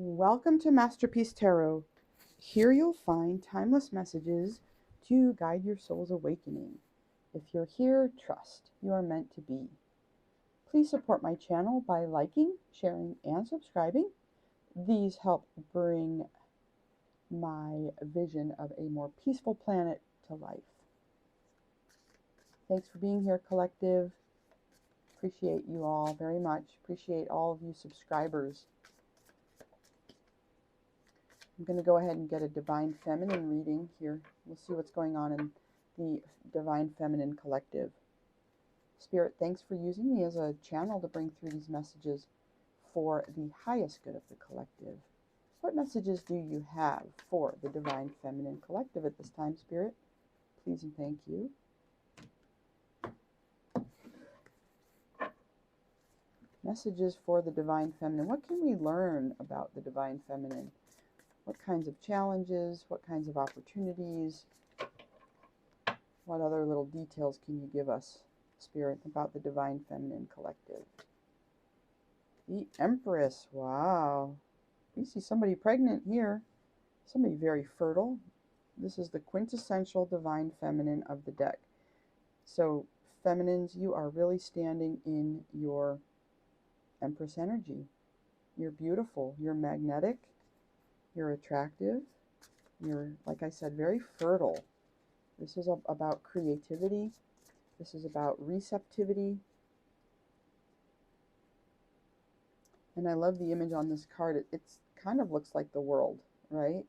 Welcome to Masterpiece Tarot. Here you'll find timeless messages to guide your soul's awakening. If you're here, trust you are meant to be. Please support my channel by liking, sharing, and subscribing. These help bring my vision of a more peaceful planet to life. Thanks for being here, collective. Appreciate you all very much. Appreciate all of you subscribers. I'm going to go ahead and get a Divine Feminine reading here. We'll see what's going on in the Divine Feminine collective. Spirit, thanks for using me as a channel to bring through these messages for the highest good of the collective. What messages do you have for the Divine Feminine collective at this time, Spirit? Please and thank you. Messages for the Divine Feminine. What can we learn about the Divine Feminine? What kinds of challenges, what kinds of opportunities, what other little details can you give us, Spirit, about the Divine Feminine collective? The Empress, wow. We see somebody pregnant here, somebody very fertile. This is the quintessential Divine Feminine of the deck. So, feminines, you are really standing in your Empress energy. You're beautiful, you're magnetic. You're attractive. You're, like I said, very fertile. This is about creativity. This is about receptivity. And I love the image on this card. It kind of looks like the world, right?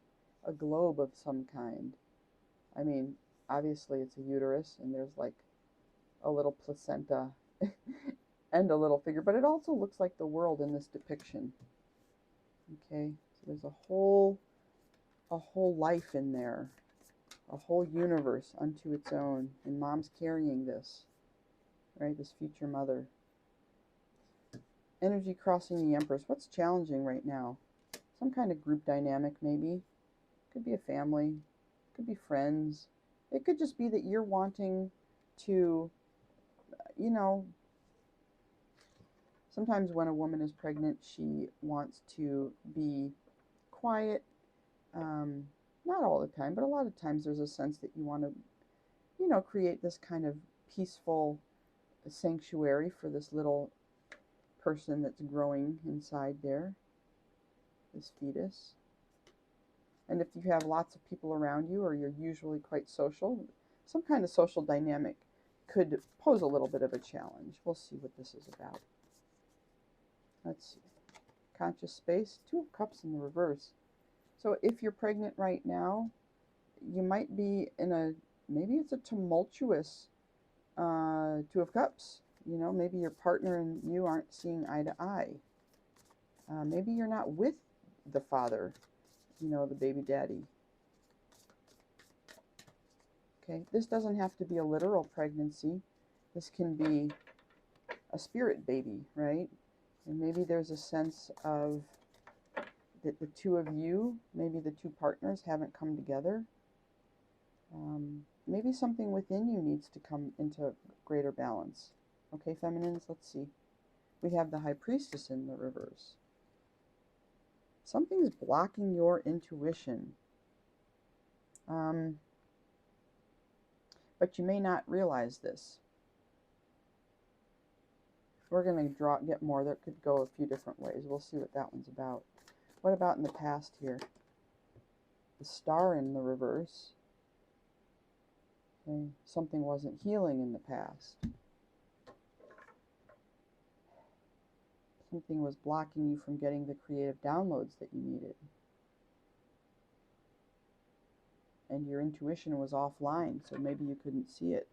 A globe of some kind. I mean, obviously it's a uterus and there's like a little placenta and a little figure, but it also looks like the world in this depiction. Okay. There's a whole life in there, a whole universe unto its own, and Mom's carrying this, right? This future mother. Energy crossing the Empress. What's challenging right now? Some kind of group dynamic, maybe. Could be a family. Could be friends. It could just be that you're wanting to, sometimes when a woman is pregnant, she wants to be quiet. Not all the time, but a lot of times there's a sense that you want to, create this kind of peaceful sanctuary for this little person that's growing inside there, this fetus. And if you have lots of people around you, or you're usually quite social, some kind of social dynamic could pose a little bit of a challenge. We'll see what this is about. Let's see. Conscious space, 2 of Cups in the reverse. So if you're pregnant right now, you might be in maybe it's a tumultuous 2 of Cups. Maybe your partner and you aren't seeing eye to eye. Maybe you're not with the father, the baby daddy. Okay, this doesn't have to be a literal pregnancy. This can be a spirit baby, right? And maybe there's a sense of that the 2 of you, maybe the 2 partners haven't come together. Maybe something within you needs to come into greater balance. Okay, feminines, let's see. We have the High Priestess in the reverse. Something's blocking your intuition. But you may not realize this. We're going to get more. That could go a few different ways. We'll see what that one's about. What about in the past here? The Star in the reverse. Okay. Something wasn't healing in the past. Something was blocking you from getting the creative downloads that you needed. And your intuition was offline, so maybe you couldn't see it.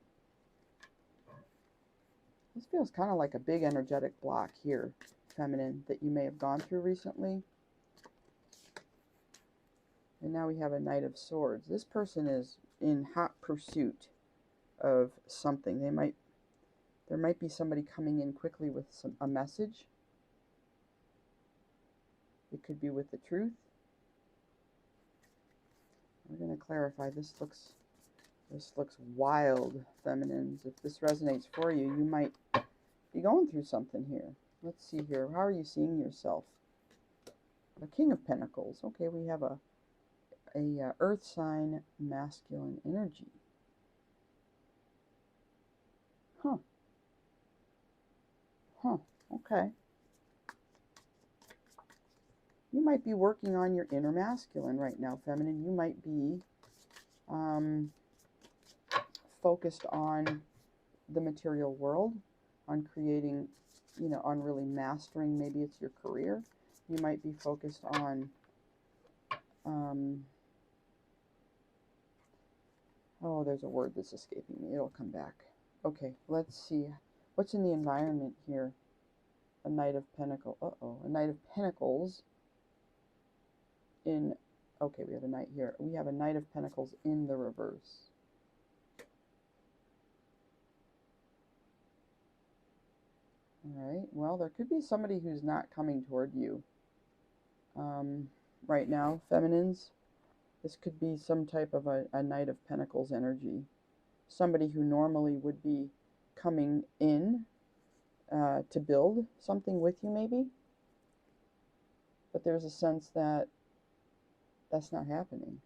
This feels kind of like a big energetic block here, feminine, that you may have gone through recently. And now we have a Knight of Swords. This person is in hot pursuit of something. There might be somebody coming in quickly with a message. It could be with the truth. We're going to clarify. This looks wild, feminines. If this resonates for you, you might be going through something here. Let's see here. How are you seeing yourself? The King of Pentacles. Okay, we have a earth sign masculine energy. Huh. Huh. Okay. You might be working on your inner masculine right now, feminine. You might be focused on the material world, on creating, you know, on really mastering, maybe it's your career. You might be focused on, oh, there's a word that's escaping me. It'll come back. Okay, let's see. What's in the environment here? A Knight of Pentacles. Uh-oh, a Knight of Pentacles in, okay, we have a Knight here. We have a Knight of Pentacles in the reverse. All right, well, there could be somebody who's not coming toward you right now, feminines. This could be some type of a Knight of Pentacles energy. Somebody who normally would be coming in to build something with you, maybe. But there's a sense that that's not happening.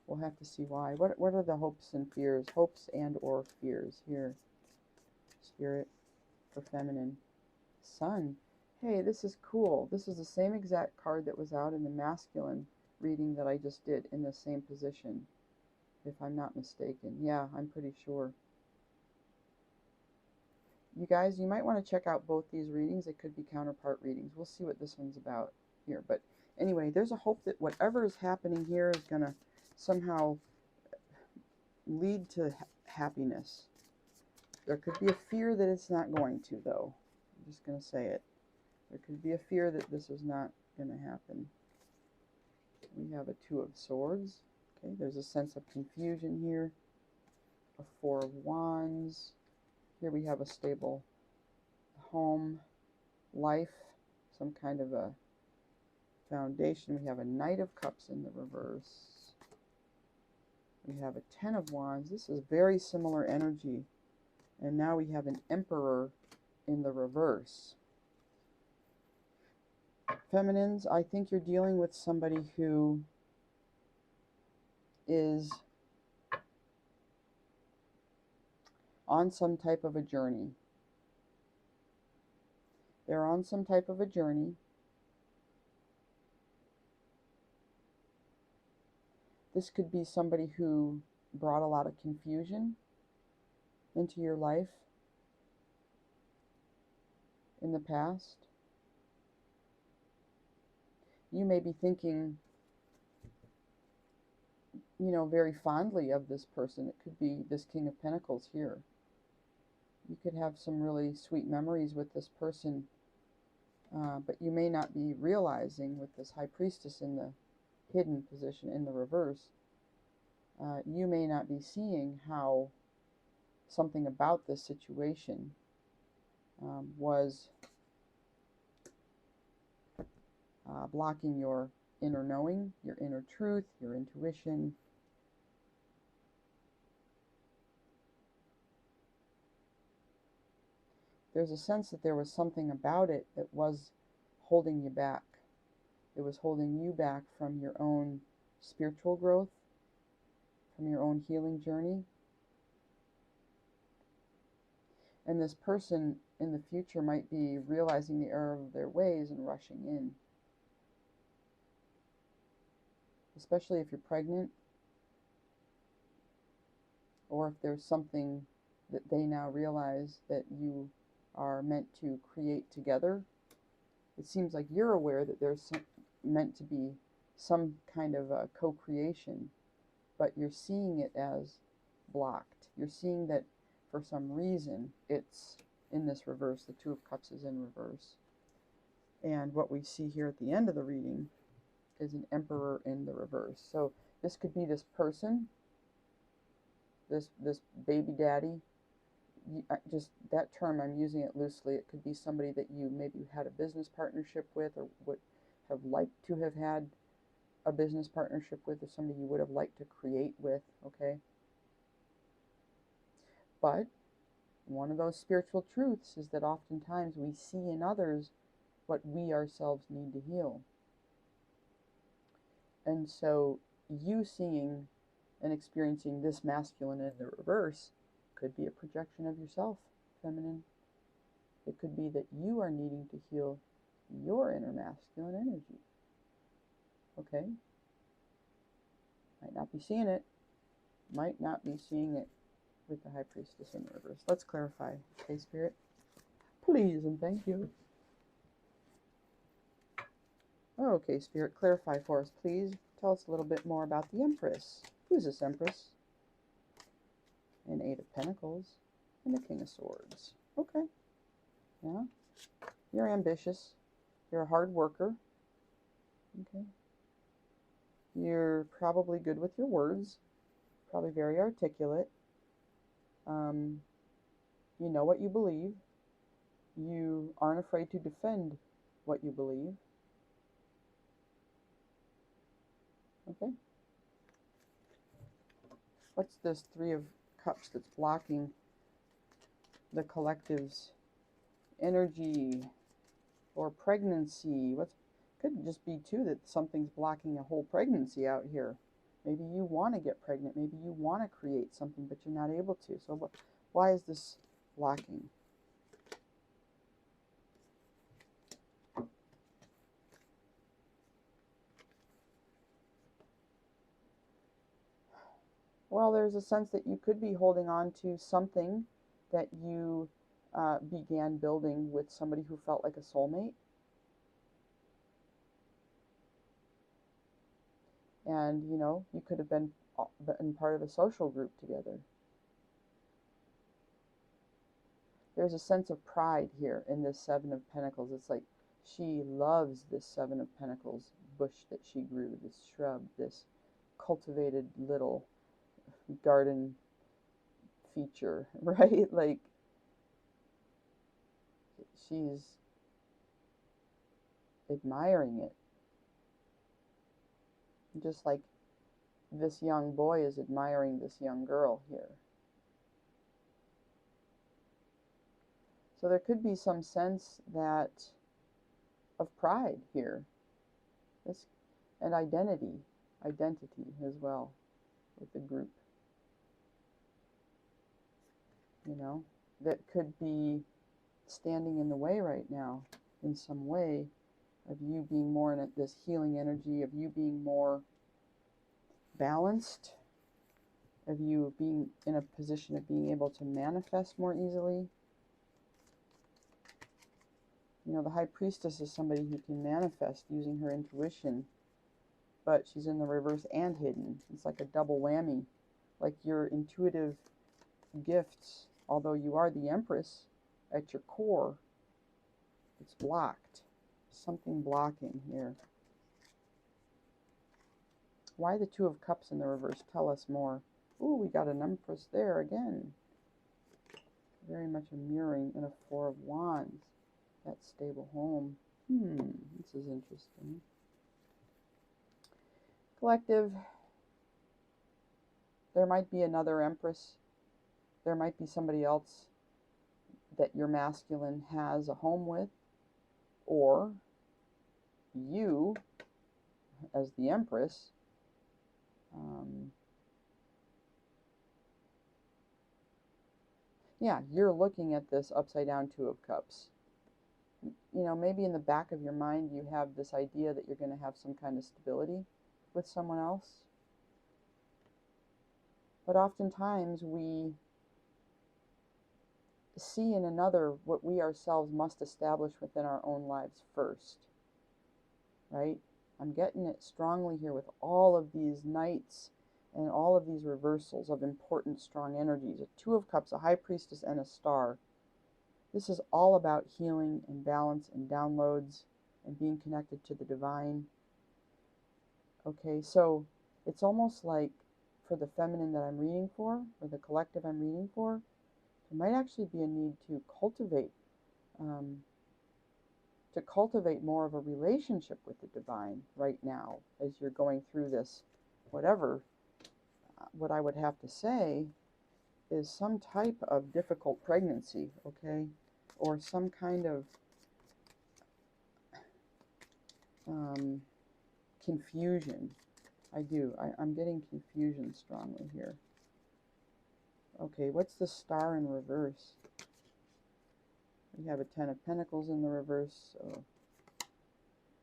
We'll have to see why. What are the hopes and fears? Hopes and or fears here. Spirit for feminine. Sun. Hey, this is cool. This is the same exact card that was out in the masculine reading that I just did in the same position, if I'm not mistaken. Yeah, I'm pretty sure. You guys, you might want to check out both these readings. They could be counterpart readings. We'll see what this one's about here. But anyway, there's a hope that whatever is happening here is going to somehow lead to happiness. There could be a fear that it's not going to, though. I'm just going to say it. There could be a fear that this is not going to happen. We have a Two of Swords. Okay, there's a sense of confusion here. A Four of Wands. Here we have a stable home, life, some kind of a foundation. We have a Knight of Cups in the reverse. We have a Ten of Wands. This is very similar energy. And now we have an Emperor in the reverse. Feminines, I think you're dealing with somebody who is on some type of a journey. They're on some type of a journey. This could be somebody who brought a lot of confusion into your life in the past. You may be thinking, you know, very fondly of this person. It could be this King of Pentacles here. You could have some really sweet memories with this person, but you may not be realizing with this High Priestess in the hidden position in the reverse, you may not be seeing how something about this situation was blocking your inner knowing, your inner truth, your intuition. There's a sense that there was something about it that was holding you back. It was holding you back from your own spiritual growth, from your own healing journey. And this person in the future might be realizing the error of their ways and rushing in. Especially if you're pregnant, or if there's something that they now realize that you are meant to create together. It seems like you're aware that there's meant to be some kind of a co-creation, but you're seeing it as blocked. You're seeing that for some reason it's in this reverse. The Two of Cups is in reverse. And what we see here at the end of the reading is an Emperor in the reverse. So this could be this person, this baby daddy. Just that term, I'm using it loosely. It could be somebody that you maybe had a business partnership with, or would have liked to have had a business partnership with, or somebody you would have liked to create with, okay? But one of those spiritual truths is that oftentimes we see in others what we ourselves need to heal. And so you seeing and experiencing this masculine in the reverse could be a projection of yourself, feminine. It could be that you are needing to heal your inner masculine energy. Okay? Might not be seeing it. Might not be seeing it with the High Priestess in the reverse. Let's clarify. Okay, Spirit? Please and thank you. Okay, Spirit, clarify for us, please. Tell us a little bit more about the Empress. Who's this Empress? An Eight of Pentacles and the King of Swords. Okay. Yeah. You're ambitious. You're a hard worker. Okay. You're probably good with your words. Probably very articulate. You know what you believe. You aren't afraid to defend what you believe. Okay. What's this Three of Cups that's blocking the collective's energy or pregnancy? Could just be too that something's blocking a whole pregnancy out here. Maybe you want to get pregnant. Maybe you want to create something, but you're not able to. So why is this blocking? Well, there's a sense that you could be holding on to something that you began building with somebody who felt like a soulmate. And, you know, you could have been part of a social group together. There's a sense of pride here in this Seven of Pentacles. It's like she loves this Seven of Pentacles bush that she grew, this shrub, this cultivated little garden feature, right? Like, she's admiring it. Just like this young boy is admiring this young girl here. So there could be some sense that of pride here. And identity as well with the group. You know, that could be standing in the way right now in some way of you being more in this healing energy, of you being more balanced, of you being in a position of being able to manifest more easily. You know, the High Priestess is somebody who can manifest using her intuition, but she's in the reverse and hidden. It's like a double whammy. Like your intuitive gifts, although you are the Empress at your core, it's blocked. Something blocking here. Why the Two of Cups in the reverse? Tell us more. Ooh, we got an Empress there again. Very much a mirroring, and a Four of Wands. That stable home. This is interesting. Collective. There might be another Empress. There might be somebody else that your masculine has a home with. Or you, as the Empress, yeah, you're looking at this upside down Two of Cups. You know, maybe in the back of your mind you have this idea that you're going to have some kind of stability with someone else. But oftentimes we see in another what we ourselves must establish within our own lives first. Right? I'm getting it strongly here with all of these knights and all of these reversals of important, strong energies. A Two of Cups, a High Priestess, and a Star. This is all about healing and balance and downloads and being connected to the divine. Okay, so it's almost like for the feminine that I'm reading for, or the collective I'm reading for, there might actually be a need to cultivate more of a relationship with the divine right now as you're going through this, whatever. What I would have to say is some type of difficult pregnancy, okay, or some kind of confusion I do. I'm getting confusion strongly here. Okay, what's the Star in reverse? We have a Ten of Pentacles in the reverse, so,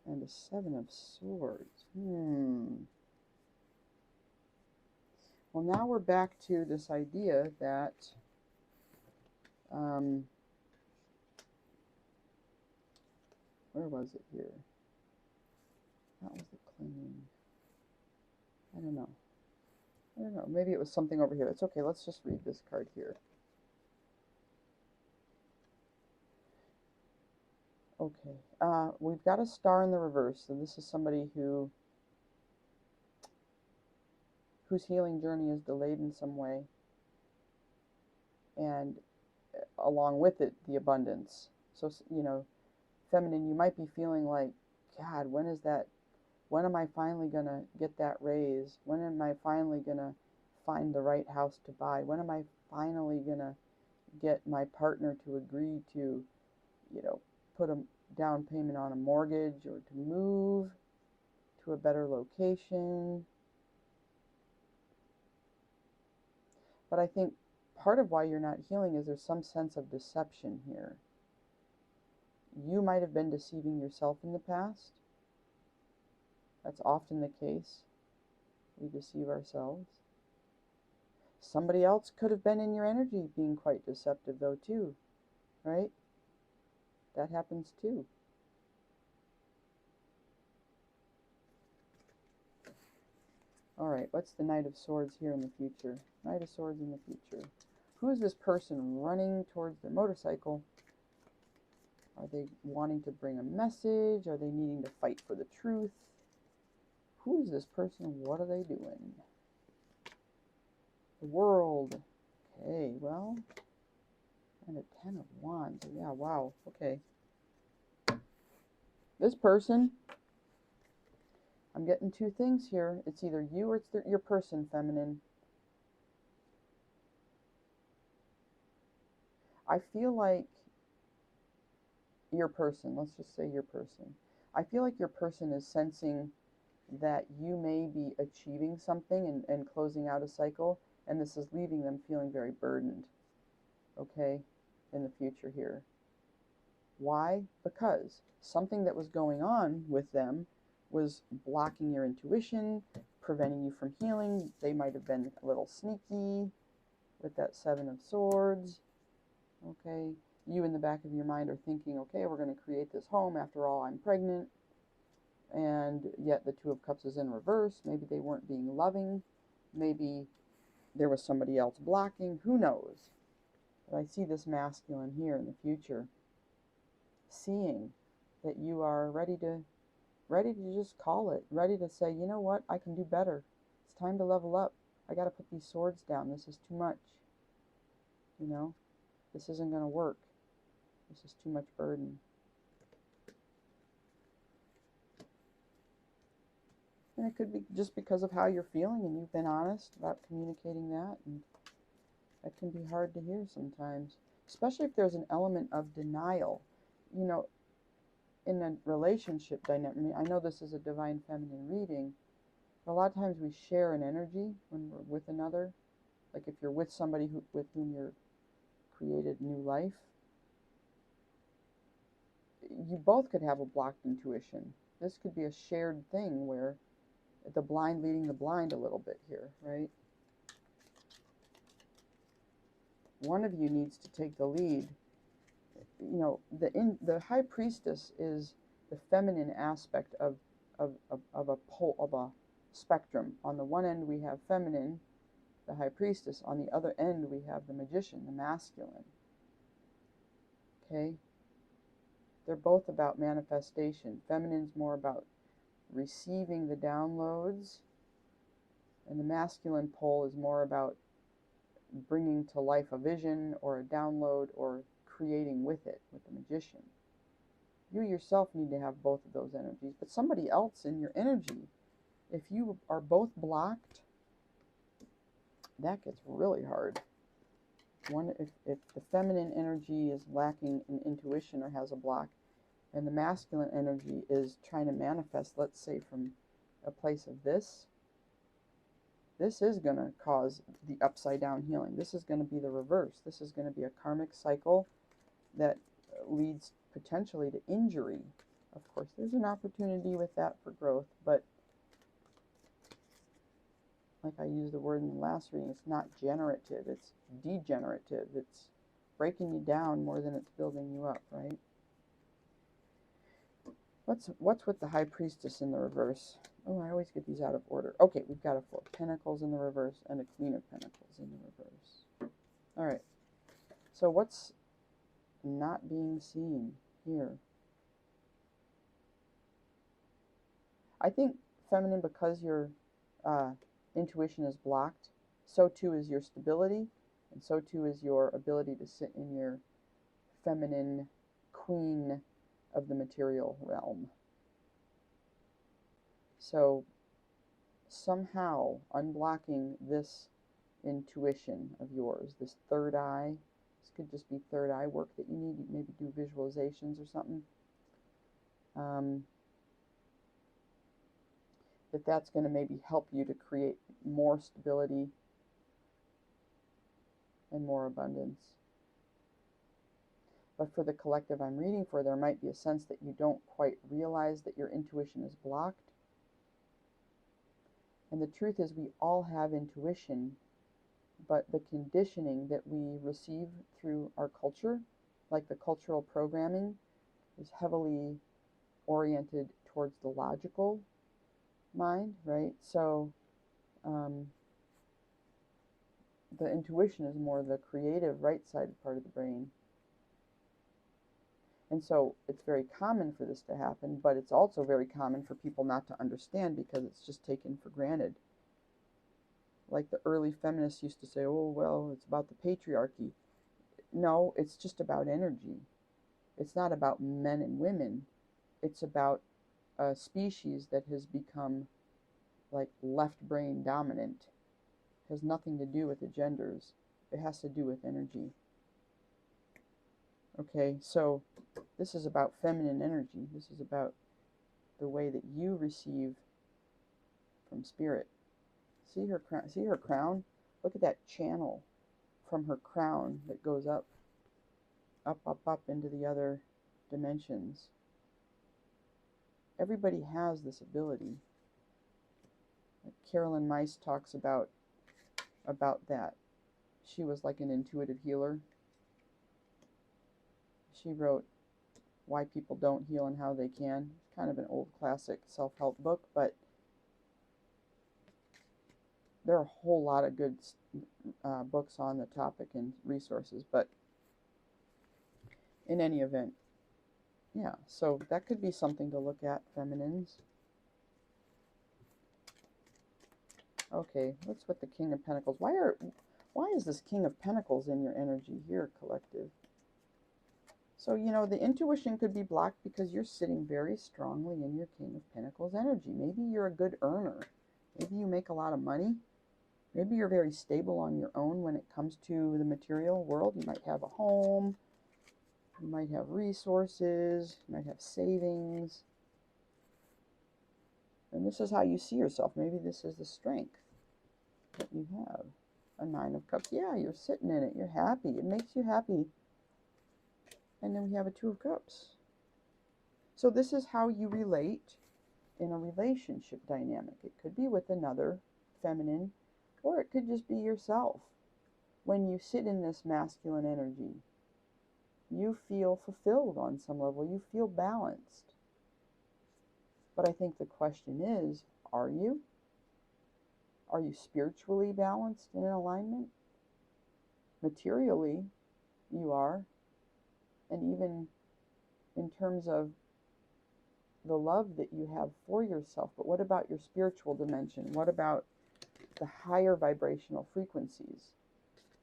and a Seven of Swords. Well, now we're back to this idea that where was it here? That was the clinging. I don't know. Maybe it was something over here. It's okay. Let's just read this card here. Okay. We've got a Star in the reverse. So this is somebody whose healing journey is delayed in some way. And along with it, the abundance. So, you know, feminine, you might be feeling like, God, when am I finally going to get that raise? When am I finally going to find the right house to buy? When am I finally going to get my partner to agree to, you know, put a down payment on a mortgage or to move to a better location? But I think part of why you're not healing is there's some sense of deception here. You might have been deceiving yourself in the past. That's often the case. We deceive ourselves. Somebody else could have been in your energy being quite deceptive though too, right? That happens too. All right, what's the Knight of Swords here in the future? Knight of Swords in the future. Who is this person running towards their motorcycle? Are they wanting to bring a message? Are they needing to fight for the truth? Who is this person? What are they doing? The World. Okay, well, and a Ten of Wands. Yeah, wow, okay. This person, I'm getting two things here. It's either you or it's your person, feminine. I feel like your person, let's just say your person. I feel like your person is sensing that you may be achieving something and closing out a cycle, and this is leaving them feeling very burdened, okay, in the future here. Why? Because something that was going on with them was blocking your intuition, preventing you from healing. They might have been a little sneaky with that Seven of Swords, okay? You in the back of your mind are thinking, okay, we're going to create this home. After all, I'm pregnant. And yet the Two of Cups is in reverse. Maybe they weren't being loving. Maybe there was somebody else blocking. Who knows? But I see this masculine here in the future, seeing that you are ready to just call it, ready to say, you know what, I can do better. It's time to level up. I got to put these swords down. This is too much. You know, this isn't going to work. This is too much burden. And it could be just because of how you're feeling and you've been honest about communicating that. And that can be hard to hear sometimes, especially if there's an element of denial. You know, in a relationship dynamic, I mean, I know this is a divine feminine reading, but a lot of times we share an energy when we're with another. Like if you're with somebody with whom you're created new life, you both could have a blocked intuition. This could be a shared thing where the blind leading the blind a little bit here, right? One of you needs to take the lead. You know, the High Priestess is the feminine aspect of a spectrum. On the one end we have feminine, the High Priestess. On the other end we have the Magician, the masculine. Okay? They're both about manifestation. Feminine's more about receiving the downloads, and the masculine pole is more about bringing to life a vision or a download or creating with it, with the Magician. You yourself need to have both of those energies, but somebody else in your energy, if you are both blocked, that gets really hard. If the feminine energy is lacking in intuition or has a block, and the masculine energy is trying to manifest, let's say from a place of this, this is going to cause the upside down healing. This is going to be the reverse. This is going to be a karmic cycle that leads potentially to injury. Of course, there's an opportunity with that for growth, but like I used the word in the last reading, it's not generative, it's degenerative. It's breaking you down more than it's building you up, right? What's with the High Priestess in the reverse? Oh, I always get these out of order. Okay, we've got a Four of Pentacles in the reverse and a Queen of Pentacles in the reverse. All right, so what's not being seen here? I think, feminine, because your intuition is blocked, so too is your stability, and so too is your ability to sit in your feminine queen of the material realm. So somehow unblocking this intuition of yours, this third eye, this could just be third eye work that you need, maybe do visualizations or something, that's going to maybe help you to create more stability and more abundance. But for the collective I'm reading for, there might be a sense that you don't quite realize that your intuition is blocked. And the truth is, we all have intuition, but the conditioning that we receive through our culture, like the cultural programming, is heavily oriented towards the logical mind, right? So the intuition is more the creative, right-sided part of the brain. And so it's very common for this to happen, but it's also very common for people not to understand because it's just taken for granted. Like the early feminists used to say, oh, well, it's about the patriarchy. No, it's just about energy. It's not about men and women. It's about a species that has become like left brain dominant. It has nothing to do with the genders. It has to do with energy. Okay, so this is about feminine energy. This is about the way that you receive from spirit. See her crown? See her crown? Look at that channel from her crown that goes up, up, up, up into the other dimensions. Everybody has this ability. Carolyn Myss talks about that. She was like an intuitive healer. She wrote Why People Don't Heal and How They Can. It's kind of an old classic self-help book, but there are a whole lot of good books on the topic and resources. But in any event, yeah, so that could be something to look at, feminines. Okay, what's with the King of Pentacles? Why is this King of Pentacles in your energy here, collective? So, you know, the intuition could be blocked because you're sitting very strongly in your King of Pentacles energy. Maybe you're a good earner. Maybe you make a lot of money. Maybe you're very stable on your own when it comes to the material world. You might have a home. You might have resources. You might have savings. And this is how you see yourself. Maybe this is the strength that you have. A Nine of Cups. Yeah, you're sitting in it. You're happy. It makes you happy. And then we have a Two of Cups. So this is how you relate in a relationship dynamic. It could be with another feminine, or it could just be yourself. When you sit in this masculine energy, you feel fulfilled on some level. You feel balanced. But I think the question is, are you? Are you spiritually balanced and in alignment? Materially, you are. And even in terms of the love that you have for yourself. But what about your spiritual dimension? What about the higher vibrational frequencies?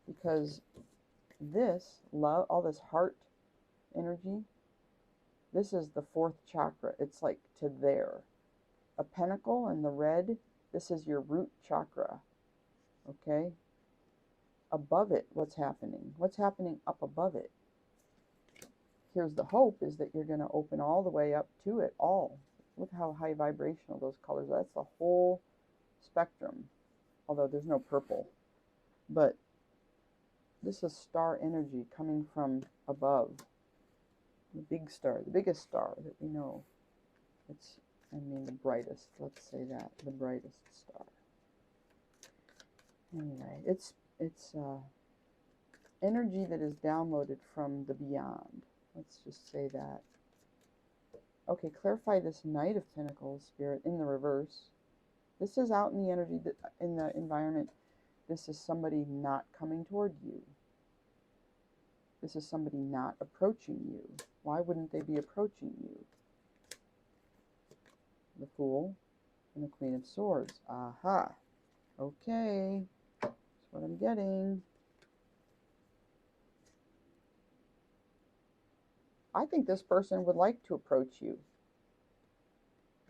Because this love, all this heart energy, this is the fourth chakra. It's like to there. A pentacle in the red, this is your root chakra. Okay? Above it, what's happening? What's happening up above it? Here's the hope, is that you're going to open all the way up to it all. Look how high vibrational those colors are. That's the whole spectrum. although there's no purple. But this is star energy coming from above. The big star, the biggest star that we know. It's, I mean, the brightest, let's say that, the brightest star. Anyway, it's energy that is downloaded from the beyond. Let's just say that. Okay, clarify this Knight of Pentacles, Spirit, in the reverse. This is out in the energy, in the environment. This is somebody not coming toward you. This is somebody not approaching you. Why wouldn't they be approaching you? The Fool and the Queen of Swords. Aha. Okay. That's what I'm getting. I think this person would like to approach you.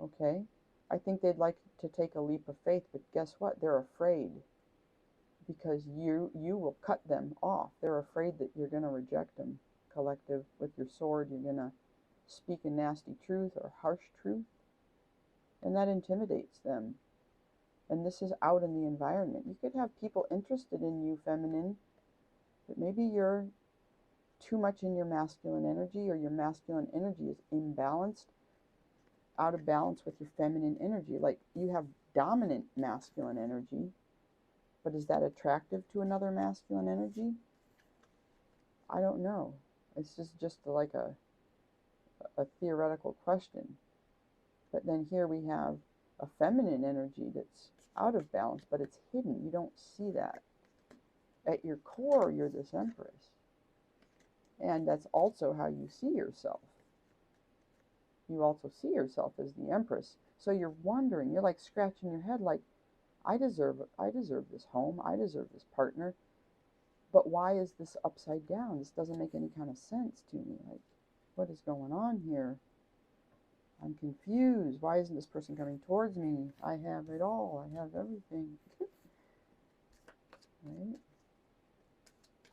Okay? I think they'd like to take a leap of faith, but guess what? They're afraid. Because you will cut them off. They're afraid that you're going to reject them. Collective, with your sword, you're going to speak a nasty truth or harsh truth. And that intimidates them. And this is out in the environment. You could have people interested in you, feminine, but maybe you're too much in your masculine energy, or your masculine energy is imbalanced, out of balance with your feminine energy. Like, you have dominant masculine energy, but is that attractive to another masculine energy? I don't know. It's just like a theoretical question. But then here we have a feminine energy that's out of balance, but it's hidden. You don't see that. At your core, you're this Empress. And that's also how you see yourself. You also see yourself as the Empress. So you're wondering, you're like scratching your head like, I deserve this home, I deserve this partner, but why is this upside down? This doesn't make any kind of sense to me. Like, what is going on here? I'm confused. Why isn't this person coming towards me? I have it all. I have everything. Right?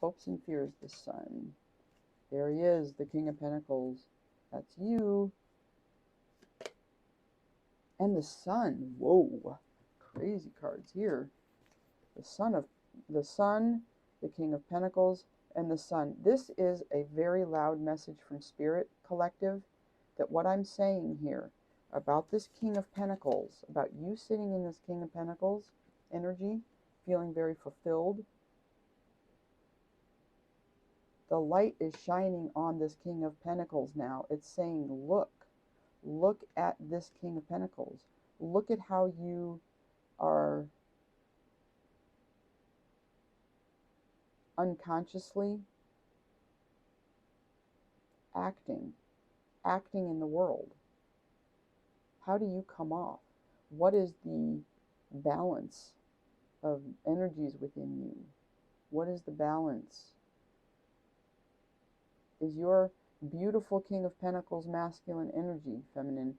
Hopes and fears, the Sun. There he is, the King of Pentacles. That's you. And the Sun. Whoa. Crazy cards here. The Sun, the King of Pentacles, and the Sun. This is a very loud message from Spirit, Collective, that what I'm saying here about this King of Pentacles, about you sitting in this King of Pentacles energy, feeling very fulfilled, the light is shining on this King of Pentacles now. It's saying, look at this King of Pentacles. Look at how you are unconsciously acting in the world. How do you come off? What is the balance of energies within you? What is the balance? Is your beautiful King of Pentacles masculine energy, feminine,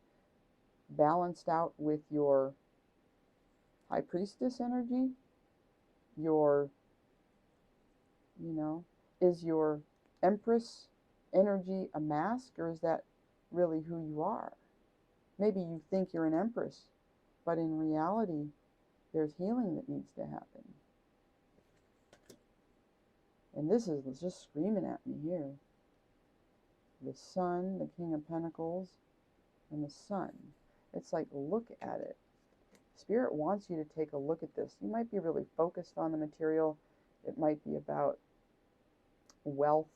balanced out with your High Priestess energy? Your, is your Empress energy a mask, or is that really who you are? Maybe you think you're an Empress, but in reality, there's healing that needs to happen. And this is just screaming at me here. The Sun, the King of Pentacles, and the Sun. It's like, look at it. Spirit wants you to take a look at this. You might be really focused on the material. It might be about wealth,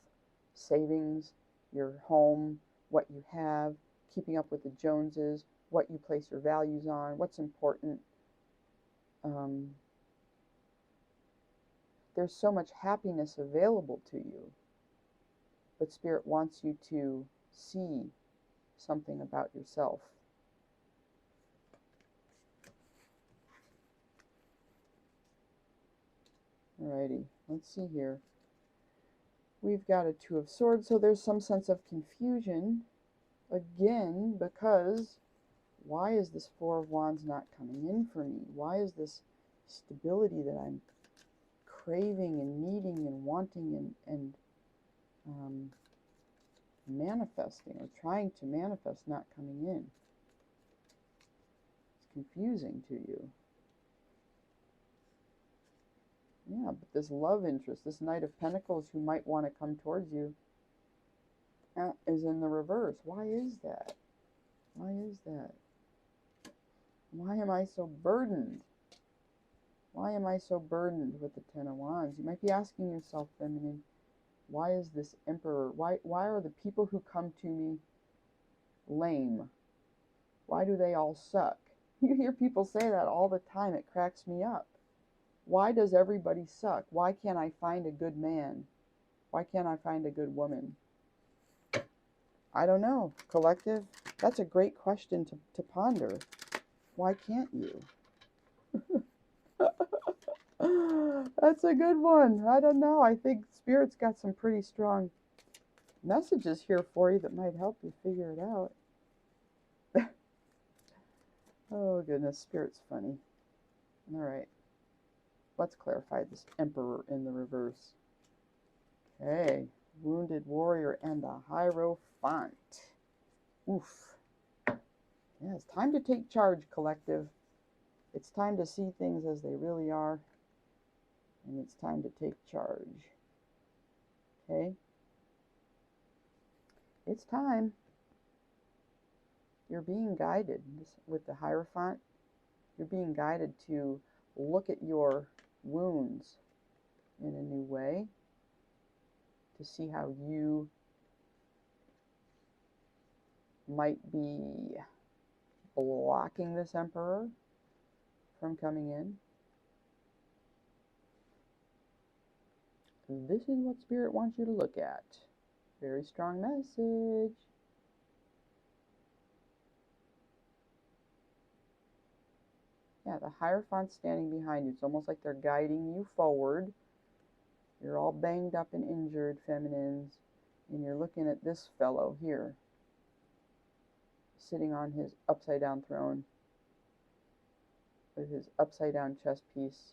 savings, your home, what you have, keeping up with the Joneses, what you place your values on, what's important. There's so much happiness available to you, but Spirit wants you to see something about yourself. Alrighty, let's see here. We've got a Two of Swords, so there's some sense of confusion again, because why is this Four of Wands not coming in for me? Why is this stability that I'm craving and needing and wanting and manifesting or trying to manifest not coming in? It's confusing to you. Yeah, but this love interest, this Knight of Pentacles who might want to come towards you, is in the reverse. Why is that? Why is that? Why am I so burdened? Why am I so burdened with the Ten of Wands? You might be asking yourself, feminine, why is this Emperor? Why are the people who come to me lame? Why do they all suck? You hear people say that all the time. It cracks me up. Why does everybody suck? Why can't I find a good man? Why can't I find a good woman? I don't know, collective. That's a great question to ponder. Why can't you? That's a good one. I don't know. I think Spirit's got some pretty strong messages here for you that might help you figure it out. Oh, goodness. Spirit's funny. All right. Let's clarify this Emperor in the reverse. Okay. Wounded Warrior and the Hierophant. Oof. Yeah, it's time to take charge, collective. It's time to see things as they really are. And it's time to take charge. Okay? It's time. You're being guided with the Hierophant. You're being guided to look at your wounds in a new way, to see how you might be blocking this Emperor from coming in. This is what Spirit wants you to look at. Very strong message. Yeah, the Hierophant's standing behind you. It's almost like they're guiding you forward. You're all banged up and injured, feminines, and you're looking at this fellow here, sitting on his upside-down throne with his upside-down chess piece.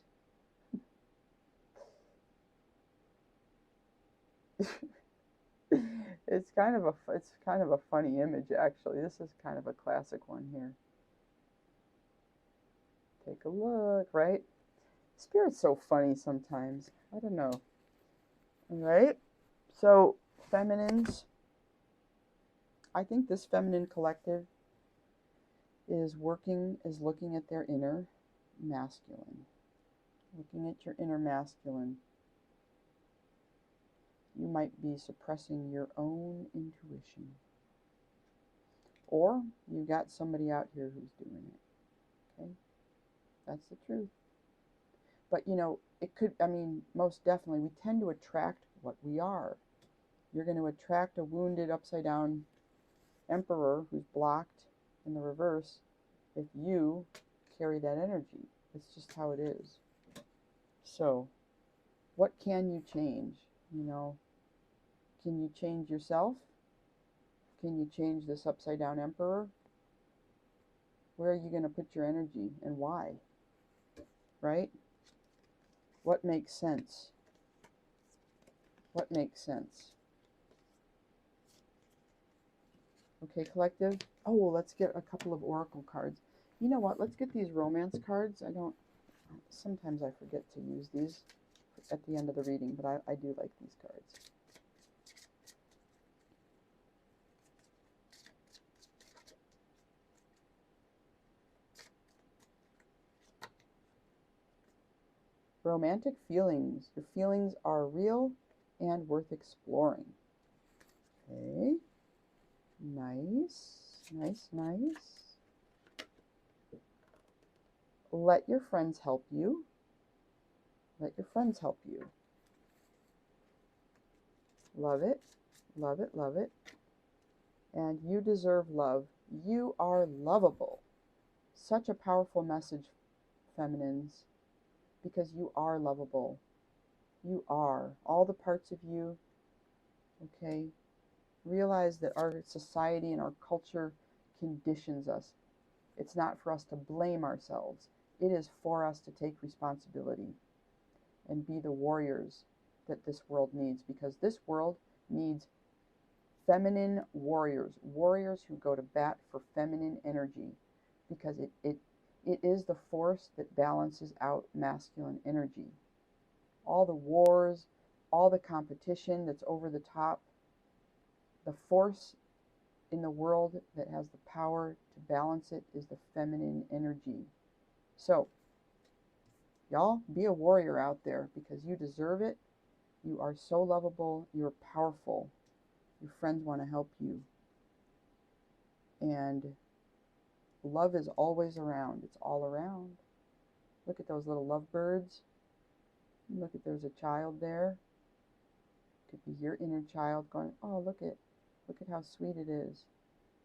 It's kind of a funny image, actually. This is kind of a classic one here. Take a look, right? Spirit's so funny sometimes. I don't know. All right? So, feminines, I think this feminine collective is looking at their inner masculine. Looking at your inner masculine. You might be suppressing your own intuition. Or you got somebody out here who's doing it. Okay? That's the truth. But, you know, it could, I mean, most definitely, we tend to attract what we are. You're going to attract a wounded, upside-down Emperor who's blocked in the reverse if you carry that energy. It's just how it is. So, what can you change? You know, can you change yourself? Can you change this upside-down Emperor? Where are you going to put your energy and why? Right? What makes sense? What makes sense? Okay, collective. Oh, well, let's get a couple of oracle cards. You know what? Let's get these romance cards. Sometimes I forget to use these at the end of the reading, but I do like these cards. Romantic feelings. Your feelings are real and worth exploring. Okay. Nice. Nice, nice. Let your friends help you. Let your friends help you. Love it. Love it, love it. And you deserve love. You are lovable. Such a powerful message, feminines, because you are lovable. You are. All the parts of you, okay? Realize that our society and our culture conditions us. It's not for us to blame ourselves. It is for us to take responsibility and be the warriors that this world needs, because this world needs feminine warriors, warriors who go to bat for feminine energy, because it is the force that balances out masculine energy. all the wars, all the competition that's over the top. The force in the world that has the power to balance it is the feminine energy. So, y'all, be a warrior out there because you deserve it. You are so lovable. You're powerful. Your friends want to help you. And love is always around. It's all around. Look at those little lovebirds. Look at there's a child there. Could be your inner child going, oh, look at how sweet it is.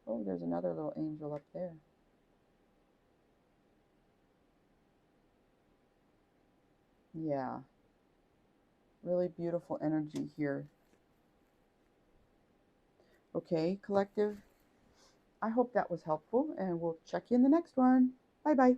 Oh, there's another little angel up there. Yeah, really beautiful energy here. Okay, collective. I hope that was helpful, and we'll check you in the next one. Bye bye.